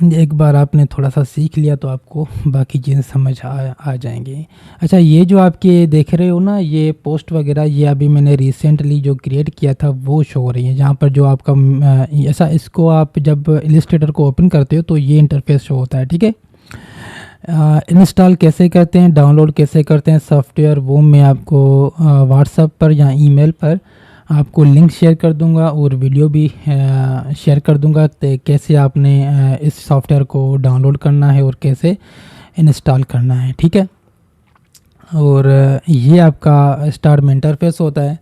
एक बार आपने थोड़ा सा सीख लिया तो आपको बाकी चीज़ें समझ आ जाएंगी। अच्छा, ये जो आपके देख रहे हो ना, ये पोस्ट वगैरह, ये अभी मैंने रिसेंटली जो क्रिएट किया था वो शो हो रही है, जहाँ पर जो आपका ऐसा, इसको आप जब इलिस्ट्रेटर को ओपन करते हो तो ये इंटरफेस शो होता है, ठीक है। इंस्टॉल कैसे करते हैं, डाउनलोड कैसे करते हैं सॉफ्टवेयर, वो मैं आपको व्हाट्सएप पर या ईमेल पर आपको लिंक शेयर कर दूंगा और वीडियो भी शेयर कर दूंगा कैसे आपने इस सॉफ्टवेयर को डाउनलोड करना है और कैसे इंस्टॉल करना है, ठीक है। और ये आपका स्टार्ट में इंटरफेस होता है,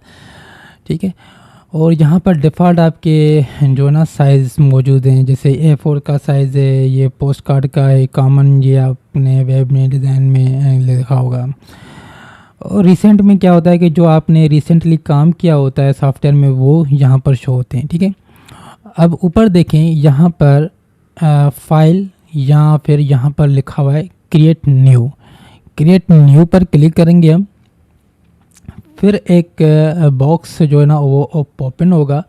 ठीक है। और यहाँ पर डिफ़ॉल्ट आपके जो ना साइज़ मौजूद हैं, जैसे A4 का साइज़ है, ये पोस्ट कार्ड का है कॉमन, ये आपने वेब में डिज़ाइन में लिखा होगा। और रिसेंट में क्या होता है कि जो आपने रिसेंटली काम किया होता है सॉफ्टवेयर में वो यहाँ पर शो होते हैं, ठीक है। अब ऊपर देखें, यहाँ पर फाइल या फिर यहाँ पर लिखा हुआ है क्रिएट न्यू। क्रिएट न्यू पर क्लिक करेंगे हम, फिर एक बॉक्स जो है ना वो ओपन होगा,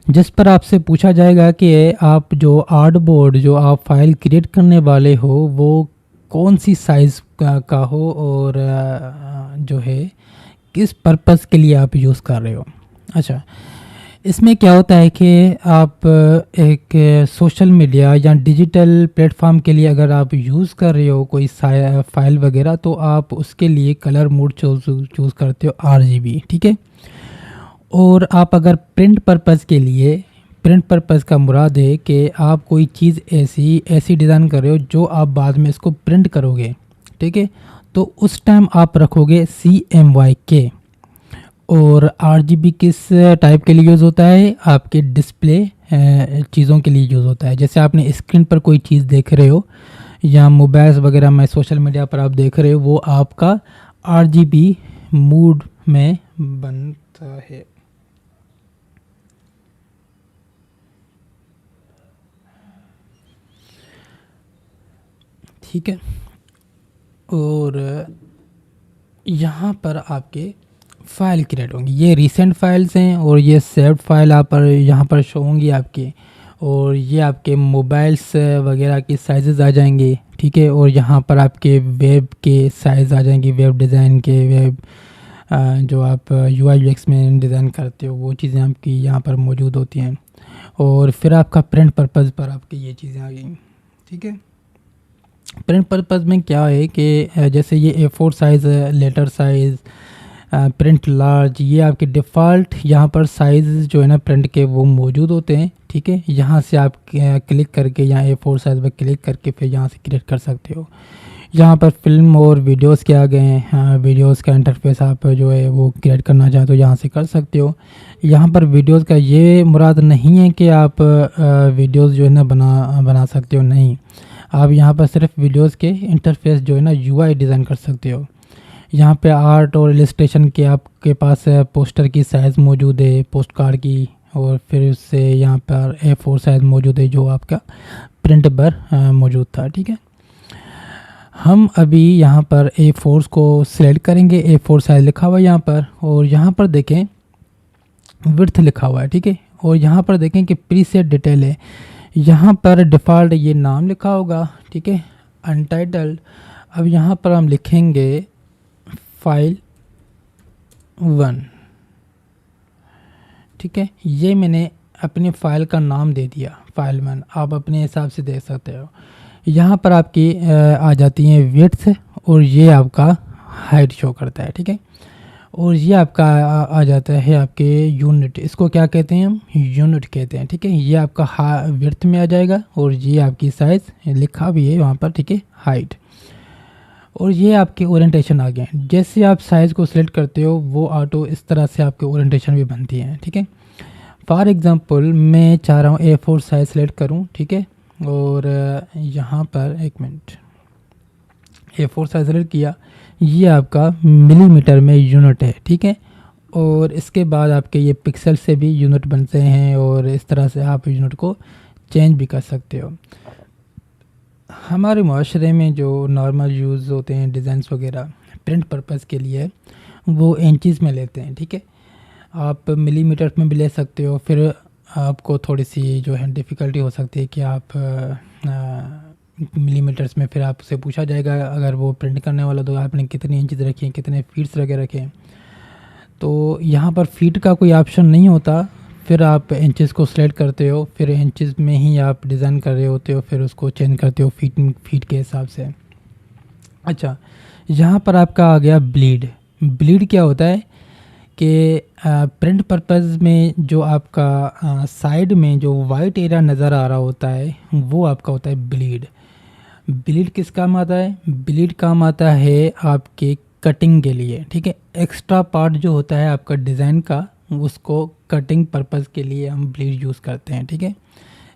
जिस पर आपसे पूछा जाएगा कि आप जो आर्टबोर्ड जो आप फाइल क्रिएट करने वाले हो वो कौन सी साइज़ का हो और जो है किस पर्पज़ के लिए आप यूज़ कर रहे हो। अच्छा, इसमें क्या होता है कि आप एक सोशल मीडिया या डिजिटल प्लेटफॉर्म के लिए अगर आप यूज़ कर रहे हो कोई फाइल वगैरह, तो आप उसके लिए कलर मोड चूज़ करते हो RGB, ठीक है। और आप अगर प्रिंट पर्पज़ के लिए, प्रिंट पर्पज़ का मुराद है कि आप कोई चीज़ ऐसी डिज़ाइन कर रहे हो जो आप बाद में इसको प्रिंट करोगे, ठीक है, तो उस टाइम आप रखोगे CMYK। और RGB किस टाइप के लिए यूज़ होता है, आपके डिस्प्ले चीज़ों के लिए यूज़ होता है। जैसे आपने स्क्रीन पर कोई चीज़ देख रहे हो या मोबाइल्स वगैरह में सोशल मीडिया पर आप देख रहे हो, वो आपका RGB मूड में बनता है। ठीक है। और यहाँ पर आपके फ़ाइल क्रिएट होंगी, ये रीसेंट फाइल्स हैं और ये सेव्ड फाइल आप पर यहाँ पर शो होंगी आपके। और ये आपके मोबाइल्स वगैरह की साइज़ेस आ जाएंगे, ठीक है। और यहाँ पर आपके वेब के साइज़ आ जाएंगे, वेब डिज़ाइन के, वेब जो आप UI UX में डिज़ाइन करते हो वो चीज़ें आपकी यहाँ पर मौजूद होती हैं। और फिर आपका प्रिंट पर्पज़ पर आपकी ये चीज़ें आ गई, ठीक है। प्रिंट पर्पज़ में क्या है कि जैसे ये A4 size, letter size, print large, ये आपके डिफ़ॉल्ट यहाँ पर साइज़ जो है ना प्रिंट के वो मौजूद होते हैं, ठीक है। यहाँ से आप क्लिक करके यहाँ A4 साइज़ पर क्लिक करके फिर यहाँ से क्रिएट कर सकते हो। यहाँ पर फिल्म और वीडियोस के आ गए हैं, हाँ, वीडियोस का इंटरफेस आप जो है वो क्रिएट करना चाहते हो यहाँ से कर सकते हो। यहाँ पर वीडियोस का ये मुराद नहीं है कि आप वीडियोस जो है ना बना सकते हो, नहीं। आप यहाँ पर सिर्फ वीडियोस के इंटरफेस जो है ना UI डिज़ाइन कर सकते हो। यहाँ पे आर्ट और इलस्ट्रेशन के आपके पास पोस्टर की साइज़ मौजूद है, पोस्ट कार्ड की, और फिर उससे यहाँ पर A4 साइज़ मौजूद है जो आपका प्रिंट पर मौजूद था, ठीक है। हम अभी यहाँ पर A4 को सिलेक्ट करेंगे, A4 साइज़ लिखा हुआ है यहाँ पर, और यहाँ पर देखें विड्थ लिखा हुआ है, ठीक है। और यहाँ पर देखें कि प्रीसेट डिटेल है, यहाँ पर डिफ़ॉल्ट ये नाम लिखा होगा, ठीक है, अनटाइटल्ड। अब यहाँ पर हम लिखेंगे फाइल 1, ठीक है। ये मैंने अपनी फ़ाइल का नाम दे दिया फाइल 1, आप अपने हिसाब से देख सकते हो। यहाँ पर आपकी आ जाती हैं विड्थ और ये आपका हाइट शो करता है, ठीक है। और ये आपका आ जाता है आपके यूनिट, इसको क्या कहते हैं हम, यूनिट कहते हैं, ठीक है। ये आपका विड्थ में आ जाएगा और ये आपकी साइज़ लिखा भी है वहाँ पर, ठीक है, हाइट। और ये आपके ओरिएंटेशन आ गए। जैसे आप साइज़ को सिलेक्ट करते हो वो ऑटो इस तरह से आपके ओरिएंटेशन भी बनती है, ठीक है। फॉर एग्ज़ाम्पल मैं चाह रहा हूँ A4 साइज़ सेलेक्ट करूँ, ठीक है। और यहाँ पर एक मिनट, A4 साइज़ सेलेक्ट किया, ये आपका मिलीमीटर में यूनिट है, ठीक है। और इसके बाद आपके ये पिक्सल से भी यूनिट बनते हैं और इस तरह से आप यूनिट को चेंज भी कर सकते हो। हमारे माशरे में जो नॉर्मल यूज़ होते हैं डिज़ाइंस वगैरह प्रिंट पर्पज़ के लिए, वो इंचज़ में लेते हैं, ठीक है। आप मिलीमीटर में भी ले सकते हो, फिर आपको थोड़ी सी जो है डिफ़िकल्टी हो सकती है कि आप मिलीमीटर्स में फिर आपसे पूछा जाएगा अगर वो प्रिंट करने वाला तो आपने कितने इंचज़ रखे हैं, कितने फीट्स लगे रखे हैं। तो यहाँ पर फीट का कोई ऑप्शन नहीं होता, फिर आप इंचज़ को सिलेक्ट करते हो, फिर इंचज़ में ही आप डिज़ाइन कर रहे होते हो, फिर उसको चेंज करते हो फीट के हिसाब से। अच्छा, यहाँ पर आपका आ गया ब्लीड। ब्लीड क्या होता है कि प्रिंट पर्पज़ में जो आपका साइड में जो वाइट एरिया नज़र आ रहा होता है वो आपका होता है ब्लीड। ब्लीड किस काम आता है? ब्लीड काम आता है आपके कटिंग के लिए, ठीक है। एक्स्ट्रा पार्ट जो होता है आपका डिज़ाइन का, उसको कटिंग पर्पज़ के लिए हम ब्लीड यूज़ करते हैं, ठीक है।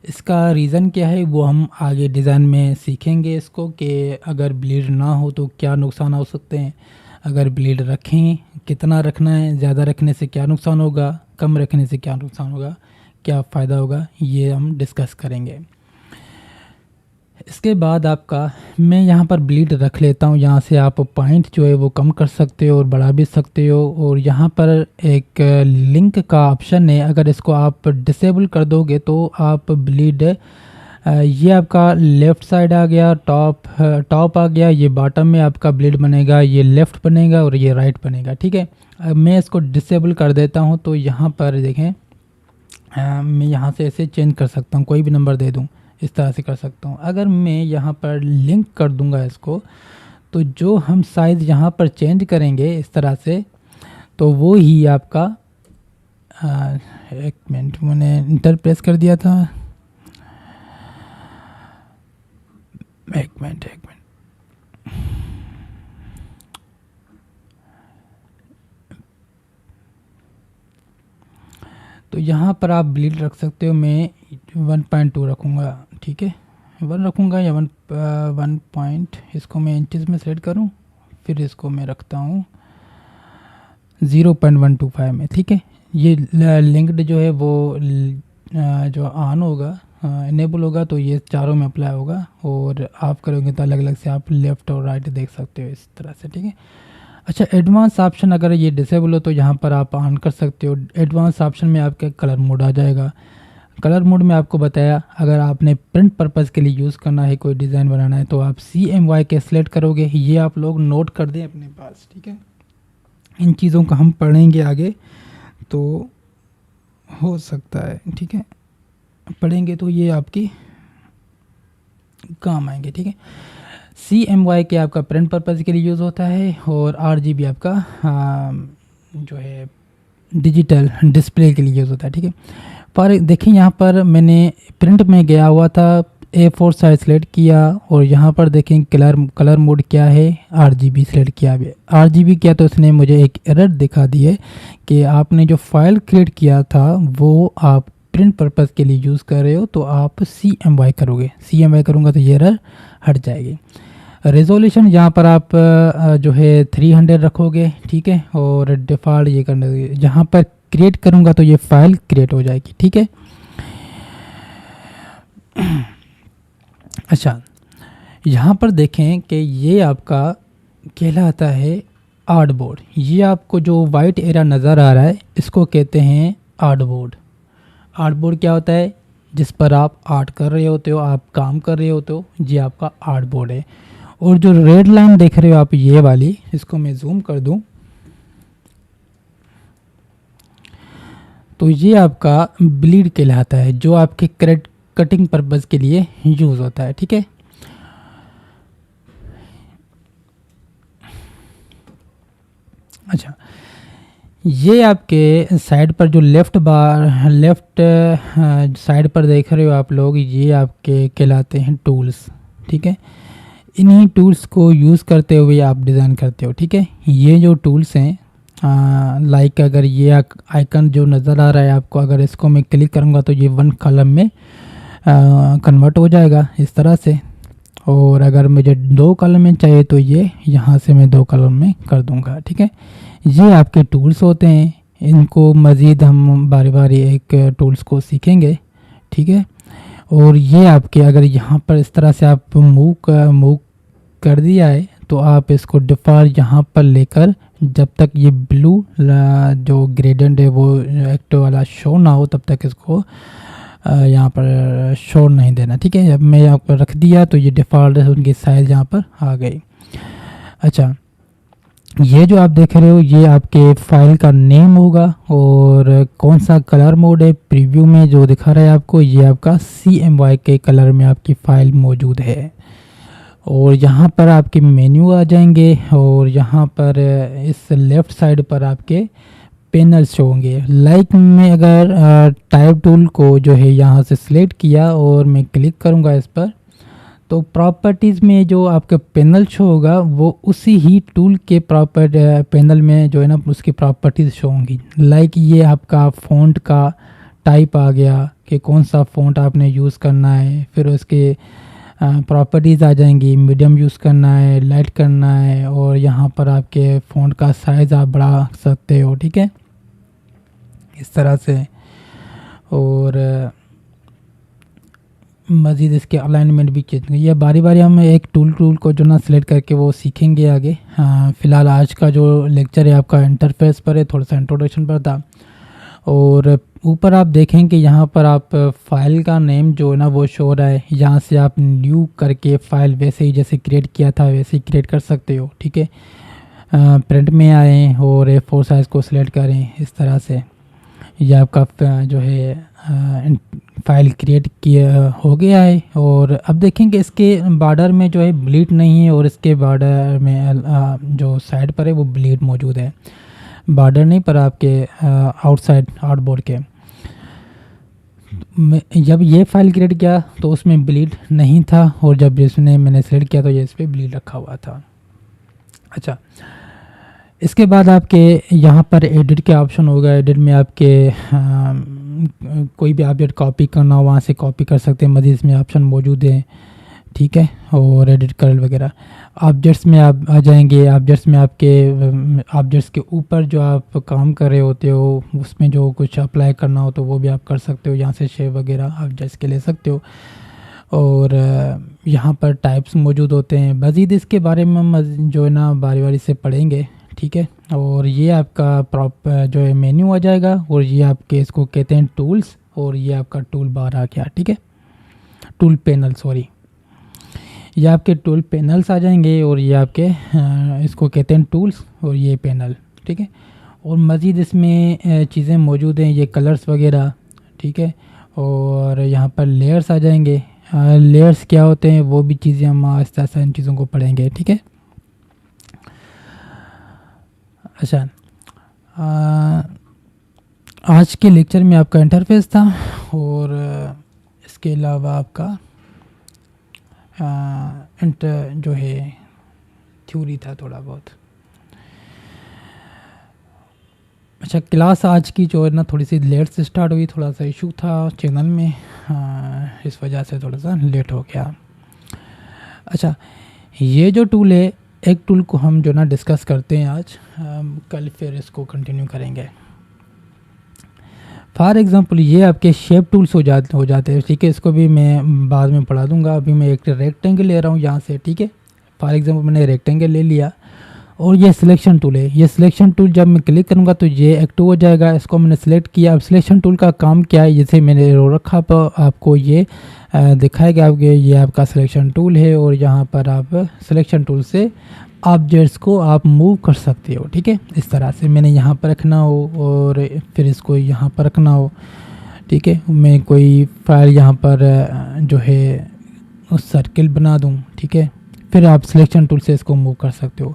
इसका रीज़न क्या है वो हम आगे डिज़ाइन में सीखेंगे इसको, कि अगर ब्लीड ना हो तो क्या नुकसान हो सकते हैं, अगर ब्लीड रखें कितना रखना है, ज़्यादा रखने से क्या नुकसान होगा, कम रखने से क्या नुकसान होगा, क्या फ़ायदा होगा, ये हम डिस्कस करेंगे। इसके बाद आपका मैं यहाँ पर ब्लीड रख लेता हूँ, यहाँ से आप पॉइंट जो है वो कम कर सकते हो और बढ़ा भी सकते हो। और यहाँ पर एक लिंक का ऑप्शन है, अगर इसको आप डिसेबल कर दोगे तो आप ब्लीड ये आपका लेफ़्ट साइड आ गया, टॉप आ गया, ये बॉटम में आपका ब्लीड बनेगा, ये लेफ़्ट बनेगा और ये राइट बनेगा, ठीक है। मैं इसको डिसेबल कर देता हूँ तो यहाँ पर देखें मैं यहाँ से ऐसे चेंज कर सकता हूँ, कोई भी नंबर दे दूँ, इस तरह से कर सकता हूँ। अगर मैं यहाँ पर लिंक कर दूँगा इसको, तो जो हम साइज़ यहाँ पर चेंज करेंगे इस तरह से, तो वो ही आपका एक मिनट मैंने इंटर प्रेस कर दिया था, एक मिनट तो यहाँ पर आप ब्लीड रख सकते हो। मैं 1.2 रखूँगा, ठीक है, 1 रखूँगा या 1 पॉइंट, इसको मैं इंचज़ में सेलेक्ट करूँ, फिर इसको मैं रखता हूँ 0.125 में, ठीक है। ये लिंक्ड जो है वो जो ऑन होगा, इनेबल होगा, तो ये चारों में अप्लाई होगा, और आप करोगे तो अलग अलग से आप लेफ़्ट और राइट देख सकते हो इस तरह से, ठीक है। अच्छा, एडवांस ऑप्शन अगर ये डिसेबल हो तो यहाँ पर आप ऑन कर सकते हो। एडवांस ऑप्शन में आपका कलर मोड आ जाएगा। कलर मोड में आपको बताया, अगर आपने प्रिंट पर्पज़ के लिए यूज़ करना है, कोई डिज़ाइन बनाना है, तो आप CMY के सेलेक्ट करोगे। ये आप लोग नोट कर दें अपने पास, ठीक है। इन चीज़ों को हम पढ़ेंगे आगे तो हो सकता है, ठीक है, पढ़ेंगे तो ये आपकी काम आएंगे, ठीक है। CMY के आपका प्रिंट पर्पज़ के लिए यूज़ होता है, और RGB आपका जो है डिजिटल डिस्प्ले के लिए यूज़ होता है, ठीक है। पर देखें यहाँ पर मैंने प्रिंट में गया हुआ था, A4 साइज सेलेक्ट किया, और यहाँ पर देखें कलर मोड क्या है, RGB सेलेक्ट किया है। RGB किया तो इसने मुझे एक एरर दिखा दी है कि आपने जो फाइल क्रिएट किया था वो आप प्रिंट पर्पज़ के लिए यूज़ कर रहे हो, तो आप CMY करोगे। CMY करूँगा तो ये एरर हट जाएगी। रेजोल्यूशन यहाँ पर आप जो है 300 रखोगे, ठीक है, और डिफ़ॉल्ट ये करने, जहाँ पर क्रिएट करूँगा तो ये फाइल क्रिएट हो जाएगी, ठीक है। अच्छा, यहाँ पर देखें कि ये आपका कहलाता है आर्टबोर्ड। ये आपको जो वाइट एरिया नज़र आ रहा है इसको कहते हैं आर्टबोर्ड। आर्टबोर्ड क्या होता है? जिस पर आप आर्ट कर रहे होते हो, आप काम कर रहे होते हो, ये आपका आर्टबोर्ड है। और जो रेड लाइन देख रहे हो आप, ये वाली, इसको मैं जूम कर दूं तो ये आपका ब्लीड कहलाता है, जो आपके कटिंग पर्पज़ के लिए यूज़ होता है, ठीक है। अच्छा, ये आपके साइड पर जो लेफ़्ट साइड पर देख रहे हो आप लोग, ये आपके कहलाते हैं टूल्स, ठीक है। इन्हीं टूल्स को यूज़ करते हुए आप डिज़ाइन करते हो, ठीक है। ये जो टूल्स हैं, लाइक अगर ये आइकन जो नज़र आ रहा है आपको, अगर इसको मैं क्लिक करूँगा तो ये 1 कॉलम में कन्वर्ट हो जाएगा इस तरह से, और अगर मुझे 2 कॉलम में चाहिए तो ये यहाँ से मैं 2 कॉलम में कर दूँगा, ठीक है। ये आपके टूल्स होते हैं, इनको मज़ीद हम बारी बारी एक टूल्स को सीखेंगे, ठीक है। और ये आपके, अगर यहाँ पर इस तरह से आप मूव कर दिया है तो आप इसको डिफ़ॉल्ट यहाँ पर लेकर जब तक ये ब्लू जो ग्रेडियंट है वो एक्टिव वाला शो ना हो तब तक इसको यहाँ पर शो नहीं देना, ठीक है। जब मैं यहाँ पर रख दिया तो ये डिफ़ॉल्ट उनकी साइज़ यहाँ पर आ गई। अच्छा, ये जो आप देख रहे हो ये आपके फाइल का नेम होगा और कौन सा कलर मोड है प्रीव्यू में जो दिखा रहा है आपको, ये आपका CMY के कलर में आपकी फ़ाइल मौजूद है। और यहाँ पर आपके मेन्यू आ जाएंगे और यहाँ पर इस लेफ़्ट साइड पर आपके पैनल्स होंगे। लाइक मैं अगर टाइप टूल को जो है यहाँ से सिलेक्ट किया और मैं क्लिक करूँगा इस पर, तो प्रॉपर्टीज़ में जो आपका पैनल शो होगा वो उसी ही टूल के पैनल में जो है ना उसकी प्रॉपर्टीज़ शो होंगी। लाइक ये आपका फ़ॉन्ट का टाइप आ गया कि कौन सा फ़ॉन्ट आपने यूज़ करना है, फिर उसके प्रॉपर्टीज़ आ जाएंगी, मीडियम यूज़ करना है, लाइट करना है, और यहाँ पर आपके फ़ॉन्ट का साइज़ आप बढ़ा सकते हो, ठीक है, इस तरह से। और मज़ीद इसके अलाइनमेंट भी चेंज, ये बारी बारी हम एक टूल को जो ना सिलेक्ट करके वो सीखेंगे आगे। फ़िलहाल आज का जो लेक्चर है आपका इंटरफेस पर है, थोड़ा सा इंट्रोडक्शन पर था। और ऊपर आप देखें कि यहाँ पर आप फाइल का नेम जो है ना वो शो हो रहा है, यहाँ से आप न्यू करके फ़ाइल वैसे ही जैसे क्रिएट किया था वैसे ही क्रिएट कर सकते हो, ठीक है। प्रिंट में आएँ और A4 साइज़ को सिलेक्ट करें, इस तरह से ये आपका जो है फाइल क्रिएट किया हो गया है। और अब देखेंगे इसके बॉर्डर में जो है ब्लीड नहीं है और इसके बॉर्डर में जो साइड पर है वो ब्लीड मौजूद है, बॉर्डर नहीं पर आपके आउटबोर्ड के। जब ये फाइल क्रिएट किया तो उसमें ब्लीड नहीं था और जब मैंने सेलेक्ट किया तो ये इस पर ब्लीड रखा हुआ था। अच्छा, इसके बाद आपके यहाँ पर एडिट के ऑप्शन होगा। एडिट में आपके कोई भी ऑब्जेक्ट कॉपी करना हो वहाँ से कॉपी कर सकते हैं, मज़ीद इसमें ऑप्शन मौजूद हैं, ठीक है। और एडिट कलर वगैरह ऑब्जेक्ट्स में आप आ जाएंगे। ऑब्जेक्ट्स में आपके ऑब्जेक्ट्स के ऊपर जो आप काम कर रहे होते हो उसमें जो कुछ अप्लाई करना हो तो वो भी आप कर सकते हो, यहाँ से शेप वगैरह ऑब्जेक्ट्स के ले सकते हो। और यहाँ पर टाइप्स मौजूद होते हैं। मज़ीद इसके बारे में हम जो है ना बारी बारी से पढ़ेंगे, ठीक है। और ये आपका जो है मेन्यू आ जाएगा और ये आपके इसको कहते हैं टूल्स, और ये आपका टूल बार आ गया, ठीक है, टूल पैनल, सॉरी, ये आपके टूल पैनल्स आ जाएंगे और ये आपके इसको कहते हैं टूल्स और ये पैनल, ठीक है। और मज़ीद इसमें चीज़ें मौजूद हैं, ये कलर्स वगैरह, ठीक है। और यहाँ पर लेयर्स आ जाएंगे। लेयर्स क्या होते हैं वो भी चीज़ें हम आहिस्ता आहिस्ता इन चीज़ों को पढ़ेंगे, ठीक है। अच्छा, आज के लेक्चर में आपका इंटरफेस था और इसके अलावा आपका जो है थ्योरी था थोड़ा बहुत। अच्छा, क्लास आज की जो है ना थोड़ी सी लेट से स्टार्ट हुई, थोड़ा सा इशू था चैनल में, इस वजह से थोड़ा सा लेट हो गया। अच्छा, ये जो टूल है, एक टूल को हम जो ना डिस्कस करते हैं आज, कल फिर इसको कंटिन्यू करेंगे। फॉर एग्ज़ाम्पल ये आपके शेप टूल्स हो जाते हैं, ठीक है। इसको भी मैं बाद में पढ़ा दूंगा। अभी मैं एक रेक्टेंगल ले रहा हूँ यहाँ से, ठीक है। फॉर एग्ज़ाम्पल मैंने रेक्टेंगल ले लिया और ये सिलेक्शन टूल है। ये सिलेक्शन टूल जब मैं क्लिक करूँगा तो ये एक्टिव हो जाएगा। इसको मैंने सेलेक्ट किया। अब सिलेक्शन टूल का काम क्या है, जैसे मैंने रो रखा तो आपको ये दिखाएगा आपके, ये आपका सिलेक्शन टूल है और यहाँ पर आप सिलेक्शन टूल से ऑब्जेक्ट्स को आप मूव कर सकते हो, ठीक है। इस तरह से मैंने यहाँ पर रखना हो और फिर इसको यहाँ पर रखना हो, ठीक है। मैं कोई फाइल यहाँ पर जो है उस सर्किल बना दूँ, ठीक है। फिर आप सिलेक्शन टूल से इसको मूव कर सकते हो।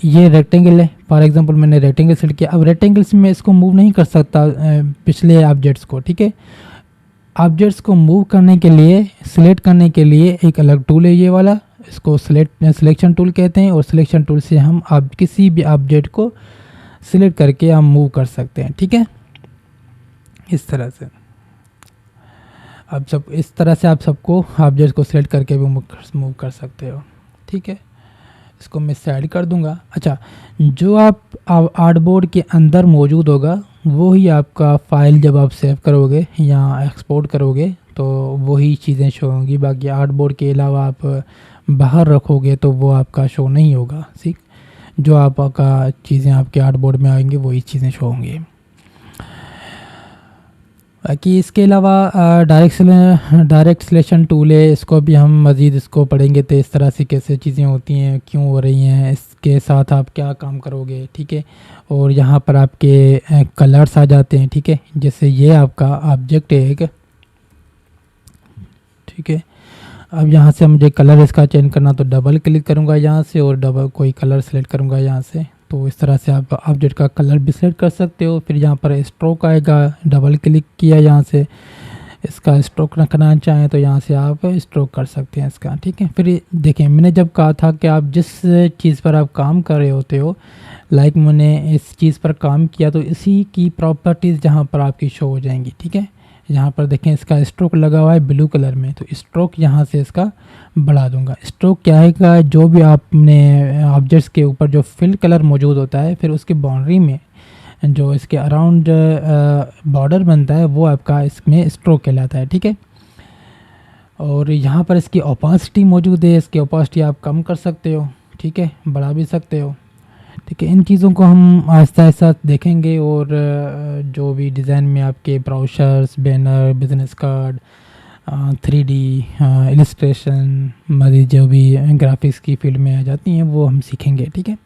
ये रेक्टेंगल है, फॉर एग्जांपल मैंने रेक्टेंगल सेलेक्ट किया। अब रेक्टेंगल से मैं इसको मूव नहीं कर सकता पिछले ऑब्जेक्ट्स को, ठीक है। ऑब्जेक्ट्स को मूव करने के लिए, सिलेक्ट करने के लिए एक अलग टूल है ये वाला, इसको सिलेक्शन टूल कहते हैं। और सिलेक्शन टूल से हम किसी भी ऑब्जेक्ट को सिलेक्ट करके हम मूव कर सकते हैं, ठीक है, इस तरह से। अब सब इस तरह से आप सबको ऑब्जेक्ट को सिलेक्ट करके भी मूव कर सकते हो, ठीक है। इसको मैं साइड कर दूंगा। अच्छा, जो आप आर्टबोर्ड के अंदर मौजूद होगा वो ही आपका फाइल जब आप सेव करोगे या एक्सपोर्ट करोगे तो वही चीज़ें शो होंगी। बाकी आर्टबोर्ड के अलावा आप बाहर रखोगे तो वो आपका शो नहीं होगा। ठीक, जो आपका चीज़ें आपके आर्टबोर्ड में आएंगी वही चीज़ें शो होंगी। बाकी इसके अलावा डायरेक्ट सिलेक्शन टूल है, इसको भी हम मज़ीद इसको पढ़ेंगे तो इस तरह से कैसे चीज़ें होती हैं, क्यों हो रही हैं, इसके साथ आप क्या काम करोगे। ठीक है, और यहाँ पर आपके कलर्स आ जाते हैं। ठीक है, जैसे ये आपका ऑब्जेक्ट है एक। ठीक है, अब यहाँ से मुझे कलर इसका चेंज करना तो डबल क्लिक करूँगा यहाँ से और डबल कोई कलर सेलेक्ट करूँगा यहाँ से। तो इस तरह से आप ऑब्जेक्ट का कलर भी सेलेक्ट कर सकते हो। फिर यहाँ पर स्ट्रोक आएगा, डबल क्लिक किया यहाँ से, इसका स्ट्रोक रखना चाहें तो यहाँ से आप स्ट्रोक कर सकते हैं इसका। ठीक है, फिर देखें मैंने जब कहा था कि आप जिस चीज़ पर आप काम कर रहे होते हो, लाइक मैंने इस चीज़ पर काम किया तो इसी की प्रॉपर्टीज़ जहाँ पर आपकी शो हो जाएंगी। ठीक है, यहाँ पर देखें इसका स्ट्रोक लगा हुआ है ब्लू कलर में, तो स्ट्रोक यहाँ से इसका बढ़ा दूंगा। स्ट्रोक क्या है, जो भी आपने ऑब्जेक्ट्स के ऊपर जो फिल कलर मौजूद होता है, फिर उसकी बाउंड्री में जो इसके अराउंड बॉर्डर बनता है वो आपका इसमें स्ट्रोक कहलाता है। ठीक है, और यहाँ पर इसकी ओपासिटी मौजूद है, इसकी ओपासिटी आप कम कर सकते हो। ठीक है, बढ़ा भी सकते हो। ठीक है, इन चीज़ों को हम आहिस्ता आहिस्ता देखेंगे। और जो भी डिज़ाइन में आपके brochures, banner, business card, 3D illustration, मज़ीद जो भी ग्राफिक्स की फील्ड में आ जाती हैं वो हम सीखेंगे। ठीक है,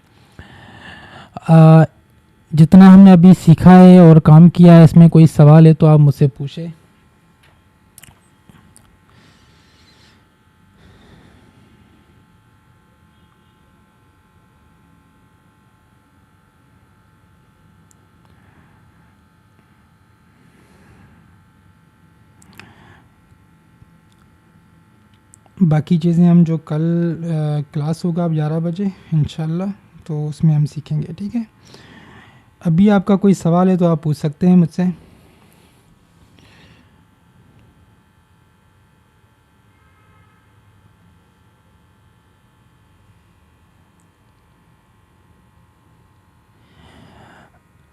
जितना हमने अभी सीखा है और काम किया है, इसमें कोई सवाल है तो आप मुझसे पूछें। बाकी चीज़ें हम जो कल क्लास होगा अब 11 बजे इंशाल्लाह, तो उसमें हम सीखेंगे। ठीक है, अभी आपका कोई सवाल है तो आप पूछ सकते हैं मुझसे।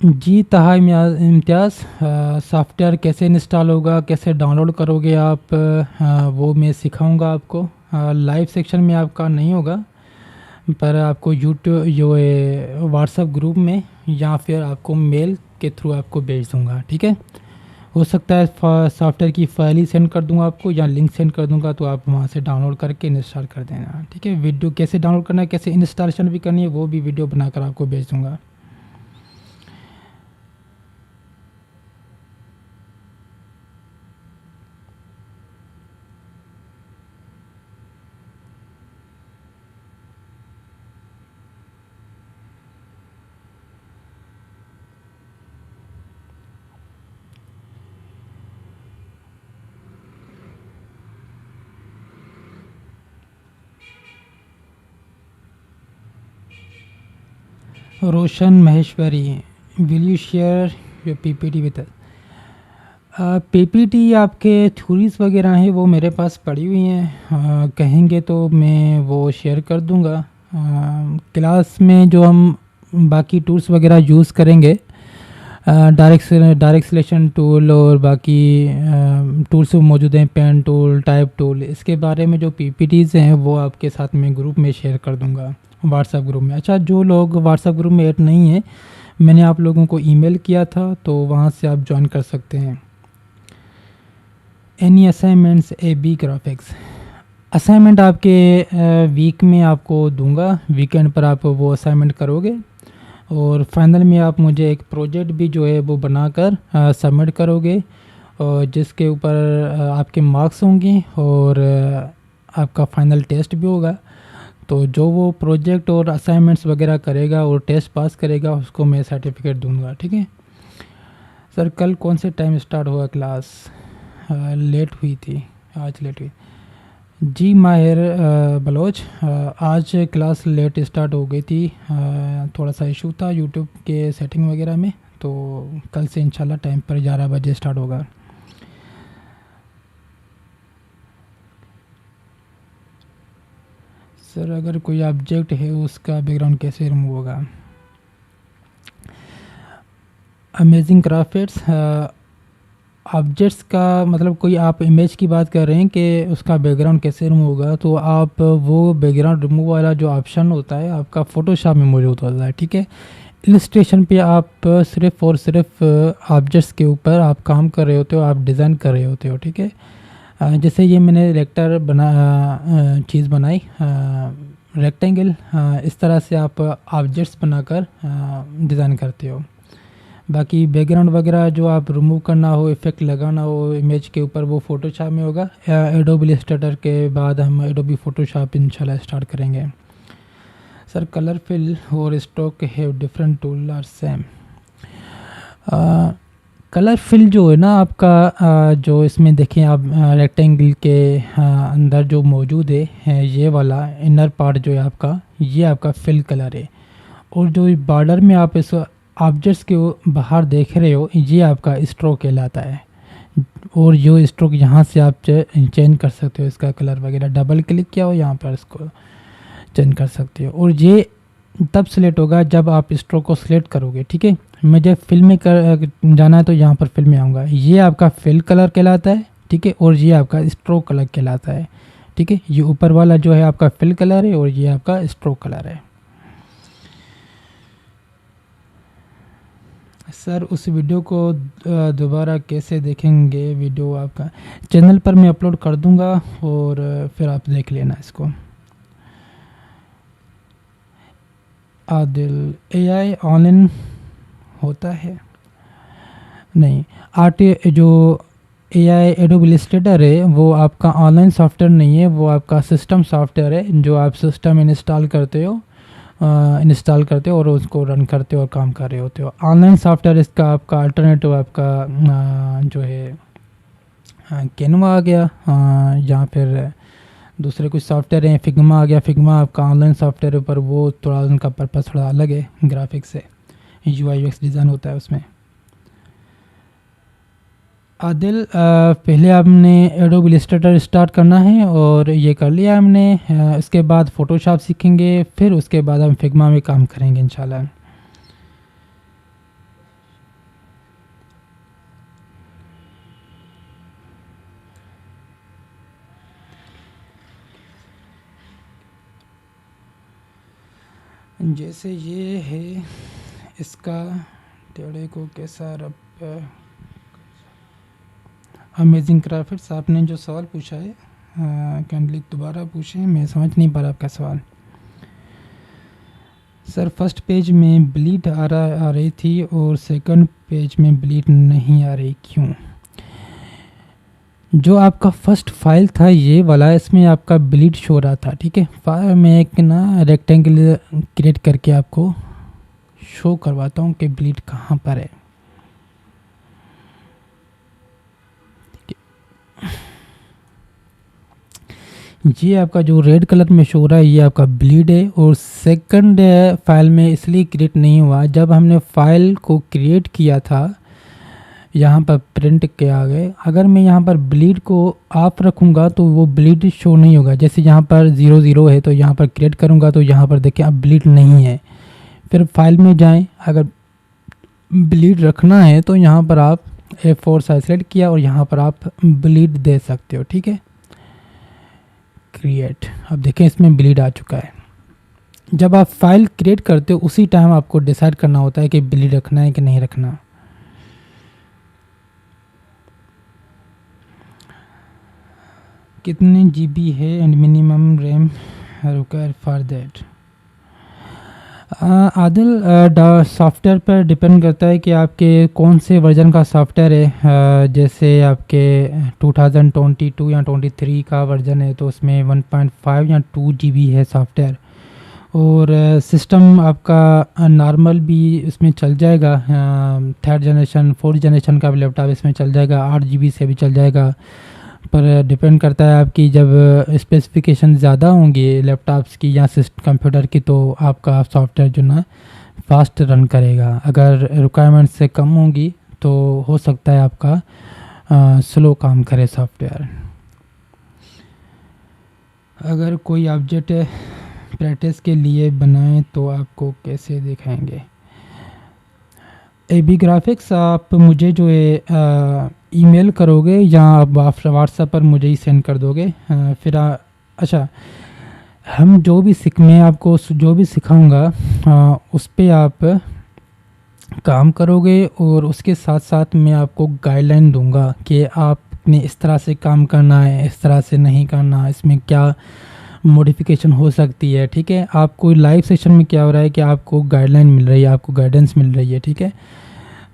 जी तहा इम्तियाज़, सॉफ्टवेयर कैसे इंस्टॉल होगा, कैसे डाउनलोड करोगे आप, वो मैं सिखाऊंगा आपको। लाइव सेक्शन में आपका नहीं होगा, पर आपको यूट्यूब जो है व्हाट्सएप ग्रुप में या फिर आपको मेल के थ्रू आपको भेज दूंगा। ठीक है, हो सकता है सॉफ्टवेयर की फाइल ही सेंड कर दूंगा आपको या लिंक सेंड कर दूंगा, तो आप वहां से डाउनलोड करके इंस्टॉल कर देना। ठीक है, वीडियो कैसे डाउनलोड करना है, कैसे इंस्टॉलेशन भी करनी है, वो भी वीडियो बनाकर आपको भेज दूंगा। Roshan Maheshwari, will you share your PPT with us. PPT आपके थ्योरीज वगैरह हैं वो मेरे पास पड़ी हुई हैं, कहेंगे तो मैं वो शेयर कर दूंगा। क्लास में जो हम बाकी टूल्स वगैरह यूज़ करेंगे, डायरेक्ट सिलेक्शन टूल और बाकी टूल्स मौजूद हैं, पेन टूल, टाइप टूल, इसके बारे में जो पीपीटीज़ हैं वो आपके साथ में ग्रुप में शेयर कर दूंगा, व्हाट्सएप ग्रुप में। अच्छा, जो लोग व्हाट्सएप ग्रुप में ऐड नहीं हैं, मैंने आप लोगों को ईमेल किया था तो वहाँ से आप ज्वाइन कर सकते हैं। Any assignments A B graphics, assignment आपके वीक में आपको दूंगा, वीकेंड पर आप वो असाइनमेंट करोगे और फाइनल में आप मुझे एक प्रोजेक्ट भी जो है वो बनाकर सबमिट करोगे, और जिसके ऊपर आपके मार्क्स होंगे और आपका फाइनल टेस्ट भी होगा। तो जो वो प्रोजेक्ट और असाइनमेंट्स वगैरह करेगा और टेस्ट पास करेगा उसको मैं सर्टिफिकेट दूंगा। ठीक है सर, कल कौन से टाइम स्टार्ट हुआ क्लास? लेट हुई थी, आज लेट हुई जी। माहिर बलोच, आज क्लास लेट स्टार्ट हो गई थी, थोड़ा सा इशू था यूट्यूब के सेटिंग वगैरह में, तो कल से इंशाल्लाह टाइम पर 11 बजे स्टार्ट होगा। सर अगर कोई ऑब्जेक्ट है उसका बैकग्राउंड कैसे रिमूव होगा? अमेजिंग क्राफ्ट्स, ऑब्जेक्ट्स का मतलब कोई आप इमेज की बात कर रहे हैं कि उसका बैकग्राउंड कैसे रिमूव होगा, तो आप वो बैकग्राउंड रिमूव वाला जो ऑप्शन होता है आपका फ़ोटोशॉप में मौजूद होता है, ठीक है। इलस्ट्रेशन पे आप सिर्फ़ और सिर्फ ऑब्जेक्ट्स के ऊपर आप काम कर रहे होते हो, आप डिज़ाइन कर रहे होते हो, ठीक है। जैसे ये मैंने चीज़ बनाई रेक्टेंगल, इस तरह से आप ऑब्जेक्ट्स बनाकर डिज़ाइन करते हो। बाकी बैकग्राउंड वगैरह जो आप रिमूव करना हो, इफ़ेक्ट लगाना हो इमेज के ऊपर, वो फ़ोटोशॉप में होगा। एडोबी इलस्ट्रेटर के बाद हम एडोबी फ़ोटोशॉप इंशाल्लाह स्टार्ट करेंगे। सर कलर फिल और stroke have different tool are same. Colour fill जो है ना आपका, जो इसमें देखें आप रेक्टेंगल के अंदर जो मौजूद है ये वाला इनर पार्ट जो है आपका, ये आपका फिल कलर है। और जो बॉर्डर में आप इस ऑब्जेक्ट्स के बाहर देख रहे हो, ये आपका स्ट्रोक कहलाता है। और जो स्ट्रोक यहाँ से आप चेंज कर सकते हो इसका कलर वगैरह, डबल क्लिक किया हो यहाँ पर इसको चेंज कर सकते हो। और ये तब सिलेक्ट होगा जब आप स्ट्रोक को सिलेक्ट करोगे, ठीक है। मुझे फिल में जाना है तो यहाँ पर फिल में आऊँगा, ये आपका फिल कलर कहलाता है, ठीक है। और ये आपका स्ट्रोक कलर कहलाता है, ठीक है। ये ऊपर वाला जो है आपका फिल कलर है और ये आपका स्ट्रोक कलर है। सर उस वीडियो को दोबारा कैसे देखेंगे? वीडियो आपका चैनल पर मैं अपलोड कर दूंगा और फिर आप देख लेना इसको। आदिल, एआई ऑनलाइन होता है? नहीं, जो एआई एडोबी इलस्ट्रेटर है वो आपका ऑनलाइन सॉफ्टवेयर नहीं है, वो आपका सिस्टम सॉफ्टवेयर है जो आप सिस्टम इंस्टॉल करते हो और उसको रन करते हो और काम कर रहे होते हो। ऑनलाइन सॉफ्टवेयर इसका आपका अल्टरनेटिव आपका जो है कैनवा आ गया, या फिर दूसरे कुछ सॉफ्टवेयर हैं, फिग्मा आ गया। फिग्मा आपका ऑनलाइन सॉफ्टवेयर पर, वो थोड़ा उनका पर्पस थोड़ा अलग है, ग्राफिक्स से UI UX डिज़ाइन होता है उसमें। आदिल, पहले आपने एडोबी इलस्ट्रेटर स्टार्ट करना है और ये कर लिया हमने। इसके बाद फ़ोटोशॉप सीखेंगे, फिर उसके बाद हम फिग्मा में काम करेंगे इंशाल्लाह। जैसे ये है, इसका टेढ़े को कैसा रब अमेजिंग ग्राफिक्स। आपने जो सवाल पूछा है कैंडली दोबारा पूछें, मैं समझ नहीं पा रहा आपका सवाल। सर फर्स्ट पेज में ब्लीड आ रही थी और सेकंड पेज में ब्लीड नहीं आ रही, क्यों? जो आपका फर्स्ट फाइल था ये वाला, इसमें आपका ब्लीड शो रहा था, ठीक है। फाइल में एक ना रेक्टेंगल क्रिएट करके आपको शो करवाता हूँ कि ब्लीड कहाँ पर है। ये आपका जो रेड कलर में शो रहा है ये आपका ब्लीड है। और सेकंड फाइल में इसलिए क्रिएट नहीं हुआ, जब हमने फाइल को क्रिएट किया था यहाँ पर प्रिंट के आगे, अगर मैं यहाँ पर ब्लीड को ऑफ रखूँगा तो वो ब्लीड शो नहीं होगा। जैसे यहाँ पर 00 है तो यहाँ पर क्रिएट करूँगा तो यहाँ पर देखें अब ब्लीड नहीं है। फिर फाइल में जाएं, अगर ब्लीड रखना है तो यहाँ पर आप A4 साइज सेलेक्ट किया और यहाँ पर आप ब्लीड दे सकते हो, ठीक है। क्रिएट, अब देखें इसमें ब्लीड आ चुका है। जब आप फाइल क्रिएट करते हो उसी टाइम आपको डिसाइड करना होता है कि ब्लीड रखना है कि नहीं रखना। कितने GB है and minimum RAM require for that? Adil, software पर डिपेंड करता है कि आपके कौन से वर्जन का सॉफ्टवेयर है। जैसे आपके 2022 या 23 का वर्जन है तो उसमें 1.5 या 2 GB है सॉफ्टवेयर। और सिस्टम आपका नॉर्मल भी इसमें चल जाएगा, 3rd जनरेशन 4th जनरेशन का भी लैपटॉप इसमें चल जाएगा, 8 GB से भी चल जाएगा। पर डिपेंड करता है आपकी जब स्पेसिफिकेशन ज़्यादा होंगी लैपटॉप्स की या कंप्यूटर की तो आपका सॉफ्टवेयर जो ना फास्ट रन करेगा। अगर रिक्वायरमेंट से कम होंगी तो हो सकता है आपका स्लो काम करे सॉफ्टवेयर। अगर कोई ऑब्जेक्ट प्रैक्टिस के लिए बनाएं तो आपको कैसे दिखाएंगे? AB ग्राफिक्स आप मुझे जो है ईमेल करोगे या आप व्हाट्सएप पर मुझे ही सेंड कर दोगे। फिर अच्छा, हम जो भी मैं आपको जो भी सिखाऊंगा उस पे आप काम करोगे, और उसके साथ साथ मैं आपको गाइडलाइन दूंगा कि आपने इस तरह से काम करना है, इस तरह से नहीं करना, इसमें क्या मॉडिफिकेशन हो सकती है। ठीक है, आपको लाइव सेशन में क्या हो रहा है कि आपको गाइडलाइन मिल रही है, आपको गाइडेंस मिल रही है। ठीक है,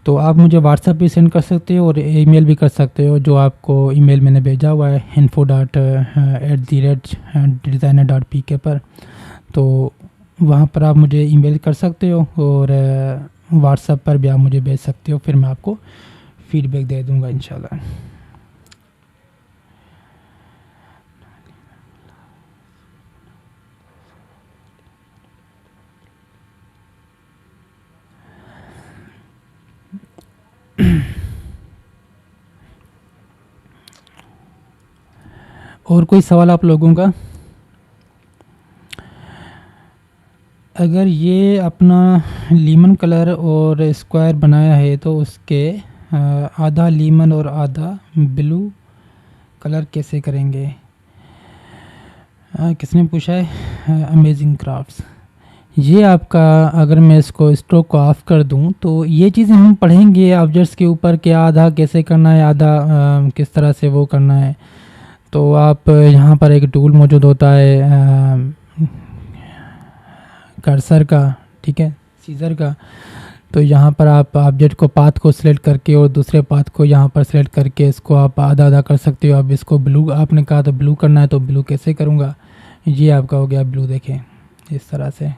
तो आप मुझे व्हाट्सएप भी सेंड कर सकते हो और ईमेल भी कर सकते हो, जो आपको ईमेल मैंने भेजा हुआ है info@designer.pk पर। तो वहाँ पर आप मुझे ईमेल कर सकते हो और व्हाट्सएप पर भी आप मुझे भेज सकते हो, फिर मैं आपको फीडबैक दे दूँगा इंशाल्लाह। और कोई सवाल आप लोगों का? अगर ये अपना लीमन कलर और स्क्वायर बनाया है तो उसके आधा लीमन और आधा ब्लू कलर कैसे करेंगे? किसने पूछा है? Amazing crafts. ये आपका, अगर मैं इसको स्ट्रोक को ऑफ कर दूं तो ये चीज़ें हम पढ़ेंगे ऑब्जेक्ट्स के ऊपर कि आधा कैसे करना है, आधा किस तरह से वो करना है। तो आप यहाँ पर एक टूल मौजूद होता है कर्सर का, ठीक है, सीजर का। तो यहाँ पर आप ऑब्जेक्ट को पाथ को सिलेक्ट करके और दूसरे पाथ को यहाँ पर सिलेक्ट करके इसको आप आधा आधा कर सकते हो। अब इसको ब्लू आपने कहा तो ब्लू करना है, तो ब्लू कैसे करूँगा? ये आपका हो गया ब्लू, देखें इस तरह से।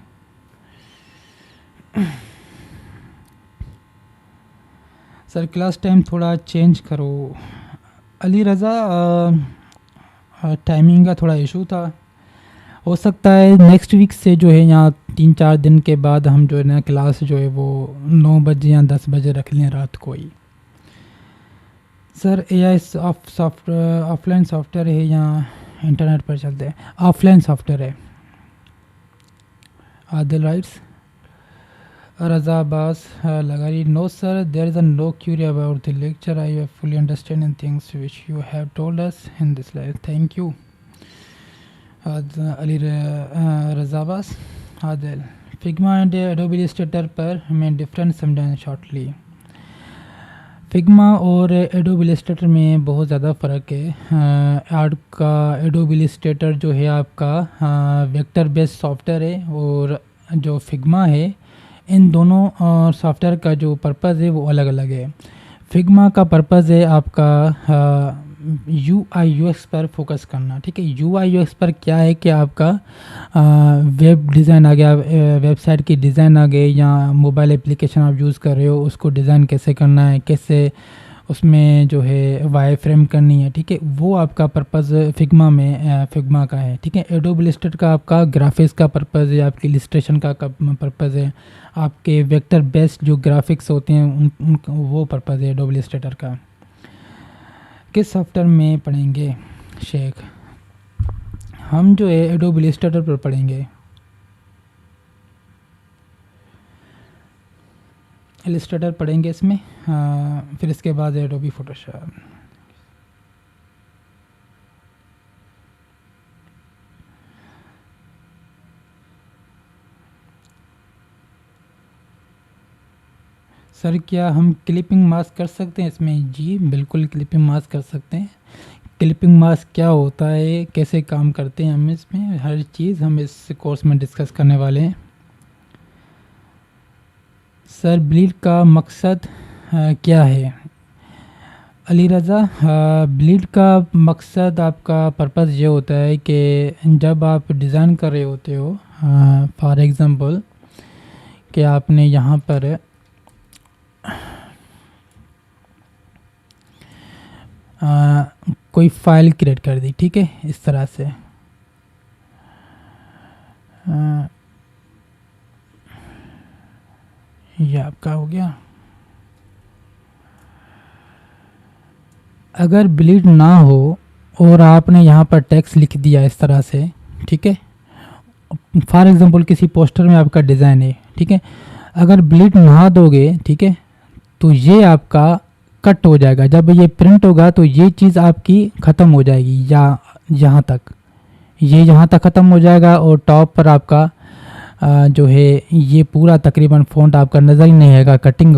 सर क्लास टाइम थोड़ा चेंज करो। अली रज़ा, टाइमिंग का थोड़ा इशू था, हो सकता है नेक्स्ट वीक से जो है यहाँ 3-4 दिन के बाद हम जो है ना क्लास जो है वो 9 बजे या 10 बजे रख लें रात को ही। सर AI ऑफलाइन सॉफ्टवेयर है या इंटरनेट पर चलते हैं? ऑफलाइन सॉफ्टवेयर है। Adil writes. Raza Abbas Lagari, no sir, there is no query about the lecture, I have fully understanding things which you have told us in this life, thank you. Ali Raza Abbas. Adil, Figma and Adobe Illustrator पर हमें difference समझाएं shortly. Figma और Adobe Illustrator में बहुत ज़्यादा फ़र्क है। आपका एडोबी इलस्ट्रेटर जो है आपका वेक्टर बेस्ड सॉफ्टवेयर है, और जो फिग्मा है, इन दोनों सॉफ्टवेयर का जो पर्पज़ है वो अलग अलग है। फिग्मा का पर्पज़ है आपका UI/UX पर फोकस करना। ठीक है, UI/UX पर क्या है कि आपका वेब डिज़ाइन आ गया, वेबसाइट की डिज़ाइन आ गई, या मोबाइल एप्लीकेशन आप यूज़ कर रहे हो उसको डिज़ाइन कैसे करना है, कैसे उसमें जो है वायर फ्रेम करनी है। ठीक है, वो आपका पर्पज़ फिग्मा में फिग्मा का है। ठीक है, एडोबी इलस्ट्रेटर का आपका ग्राफिक्स का पर्पज़ है, आपकी इलस्ट्रेशन का पर्पज़ है, आपके वेक्टर बेस्ड जो ग्राफिक्स होते हैं उन वो पर्पज़ है एडोबी इलस्ट्रेटर का। किस सॉफ्टवेयर में पढ़ेंगे शेख? हम जो है एडोबी इलस्ट्रेटर पर पढ़ेंगे। इलस्ट्रेटर पढ़ेंगे इसमें, फिर इसके बाद एडोबी फोटोशॉप। सर क्या हम क्लिपिंग मास्क कर सकते हैं इसमें? जी बिल्कुल, क्लिपिंग मास्क कर सकते हैं। क्लिपिंग मास्क क्या होता है, कैसे काम करते हैं, हम इसमें हर चीज़ हम इस कोर्स में डिस्कस करने वाले हैं। सर ब्लीड का मकसद क्या है? अली रज़ा, ब्लीड का मकसद, आपका पर्पज़ ये होता है कि जब आप डिज़ाइन कर रहे होते हो, फॉर एग्ज़ाम्पल कि आपने यहाँ पर कोई फाइल क्रिएट कर दी, ठीक है, इस तरह से। ये आपका हो गया। अगर ब्लीड ना हो और आपने यहाँ पर टेक्स्ट लिख दिया इस तरह से, ठीक है, फॉर एग्जांपल किसी पोस्टर में आपका डिज़ाइन है, ठीक है, अगर ब्लीड ना दोगे, ठीक है, तो ये आपका कट हो जाएगा। जब ये प्रिंट होगा तो ये चीज़ आपकी ख़त्म हो जाएगी, या यहाँ तक, ये यहाँ तक ख़त्म हो जाएगा और टॉप पर आपका जो है ये पूरा तकरीबन फ़ॉन्ट आपका नज़र ही नहीं आएगा। कटिंग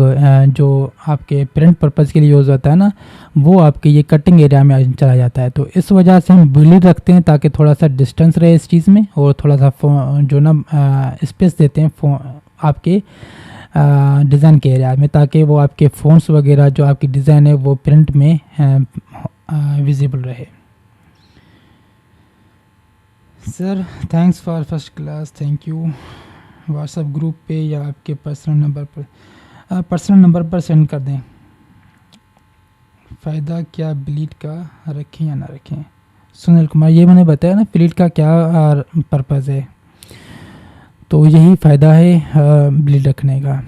जो आपके प्रिंट पर्पज़ के लिए यूज़ होता है ना, वो आपके ये कटिंग एरिया में चला जाता है। तो इस वजह से हम ब्लीड रखते हैं ताकि थोड़ा सा डिस्टेंस रहे इस चीज़ में, और थोड़ा सा जो ना स्पेस देते हैं आपके डिज़ाइन के एरिया में, ताकि वो आपके फ़ॉन्ट्स वगैरह जो आपकी डिज़ाइन है वो प्रिंट में विजिबल रहे। Sir thanks for first class, thank you. WhatsApp group पे या आपके पर्सनल नंबर पर सेंड कर दें। फ़ायदा क्या ब्लीड का, रखें या ना रखें? सुनील कुमार, ये मैंने बताया ना ब्लीड का क्या पर्पज़ है, तो यही फ़ायदा है ब्लीड रखने का।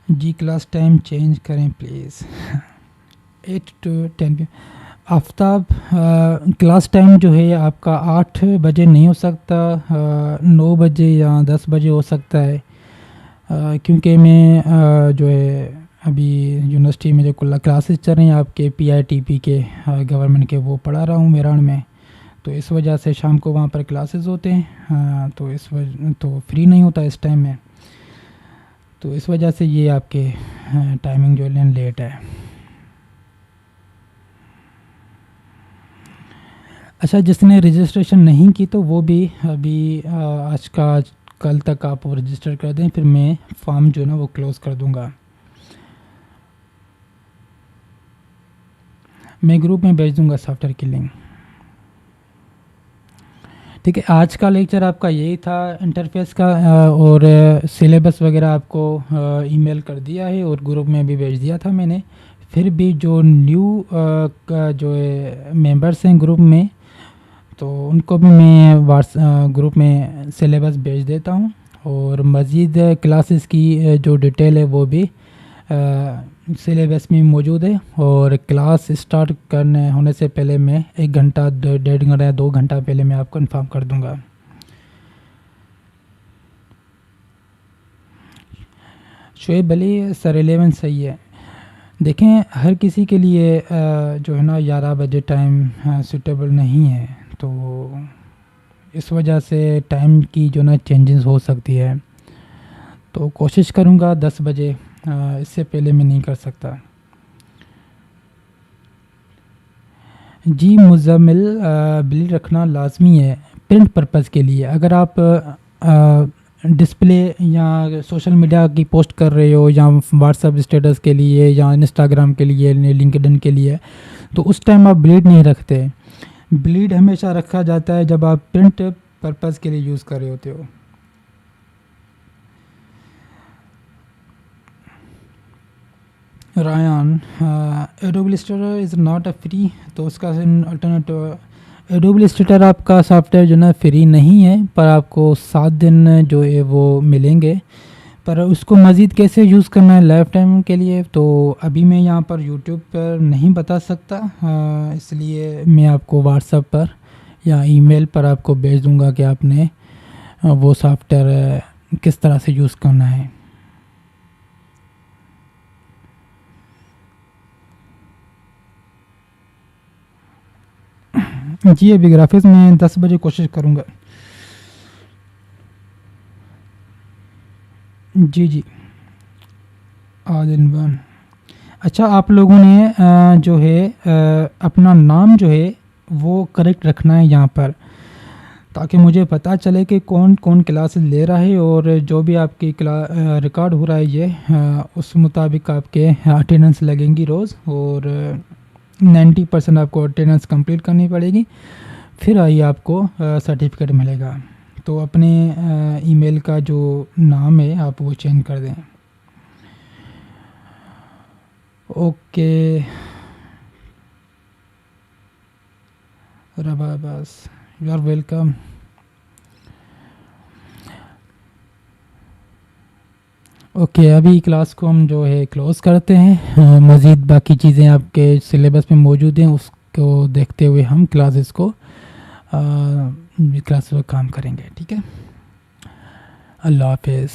जी क्लास टाइम चेंज करें please, 8 to 10 Aftab. Class time जो है आपका 8 बजे नहीं हो सकता, 9 बजे या 10 बजे हो सकता है, क्योंकि मैं जो है अभी यूनिवर्सिटी में जो क्लासेस चल रही हैं आपके PITP के गवर्नमेंट के, वो पढ़ा रहा हूँ मेरान में, तो इस वजह से शाम को वहाँ पर क्लासेस होते हैं, तो इस वजह तो फ्री नहीं होता इस टाइम में, तो इस वजह से ये आपके टाइमिंग जो है लेट है। अच्छा, जिसने रजिस्ट्रेशन नहीं की तो वो भी अभी आज का कल तक आप रजिस्टर कर दें, फिर मैं फॉर्म जो है ना वो क्लोज़ कर दूंगा। मैं ग्रुप में भेज दूंगा सॉफ्टवेयर की लिंक। ठीक है, आज का लेक्चर आपका यही था इंटरफेस का, और सिलेबस वगैरह आपको ईमेल कर दिया है और ग्रुप में भी भेज दिया था मैंने। फिर भी जो न्यू जो है मेंबर्स हैं ग्रुप में, तो उनको भी मैं ग्रुप में सिलेबस भेज देता हूँ, और मज़ीद क्लासेस की जो डिटेल है वो भी सिलेबस में मौजूद है। और क्लास स्टार्ट करने होने से पहले मैं 1 घंटा 1.5 घंटा या 2 घंटा पहले मैं आपको इन्फॉर्म कर दूंगा। शोएब अली, सर 11 सही है। देखें, हर किसी के लिए जो है ना 11 बजे टाइम सूटेबल नहीं है, तो इस वजह से टाइम की जो ना चेंजेस हो सकती है, तो कोशिश करूँगा 10 बजे, इससे पहले मैं नहीं कर सकता। जी मुज़म्मिल, बिल रखना लाजमी है प्रिंट पर्पज़ के लिए। अगर आप डिस्प्ले या सोशल मीडिया की पोस्ट कर रहे हो, या व्हाट्सएप स्टेटस के लिए, या इंस्टाग्राम के लिए, लिंक्डइन के लिए, तो उस टाइम आप ब्लीड नहीं रखते। ब्लीड हमेशा रखा जाता है जब आप प्रिंट पर्पज़ के लिए यूज़ कर रहे होते हो। Ryan, adobe Illustrator is not a free, तो उसका अल्टरनेटिव एडोब इलस्ट्रेटर आपका सॉफ्टवेयर जो ना फ्री नहीं है, पर आपको 7 दिन जो है वो मिलेंगे। पर उसको मज़ीद कैसे यूज़ करना है लाइफ टाइम के लिए, तो अभी मैं यहाँ पर यूट्यूब पर नहीं बता सकता, इसलिए मैं आपको व्हाट्सएप पर या ईमेल पर आपको भेज दूँगा कि आपने वो सॉफ्टवेयर किस तरह से यूज़ करना है। जी अभी ग्राफिक्स में 10 बजे कोशिश करूँगा। जी ऑल इन वन। अच्छा, आप लोगों ने जो है अपना नाम जो है वो करेक्ट रखना है यहाँ पर, ताकि मुझे पता चले कि कौन कौन क्लासेस ले रहा है, और जो भी आपकी रिकॉर्ड हो रहा है ये उस मुताबिक आपके अटेंडेंस लगेंगी रोज़, और 90% आपको अटेंडेंस कंप्लीट करनी पड़ेगी, फिर आइए आपको सर्टिफिकेट मिलेगा। तो अपने ईमेल का जो नाम है आप वो चेंज कर दें। ओके रबा, बस यू आर वेलकम। ओके, अभी क्लास को हम जो है क्लोज़ करते हैं। मज़ीद बाकी चीज़ें आपके सिलेबस में मौजूद हैं, उसको देखते हुए हम क्लासेस को क्लास पर काम करेंगे। ठीक है, अल्लाह हाफिज़।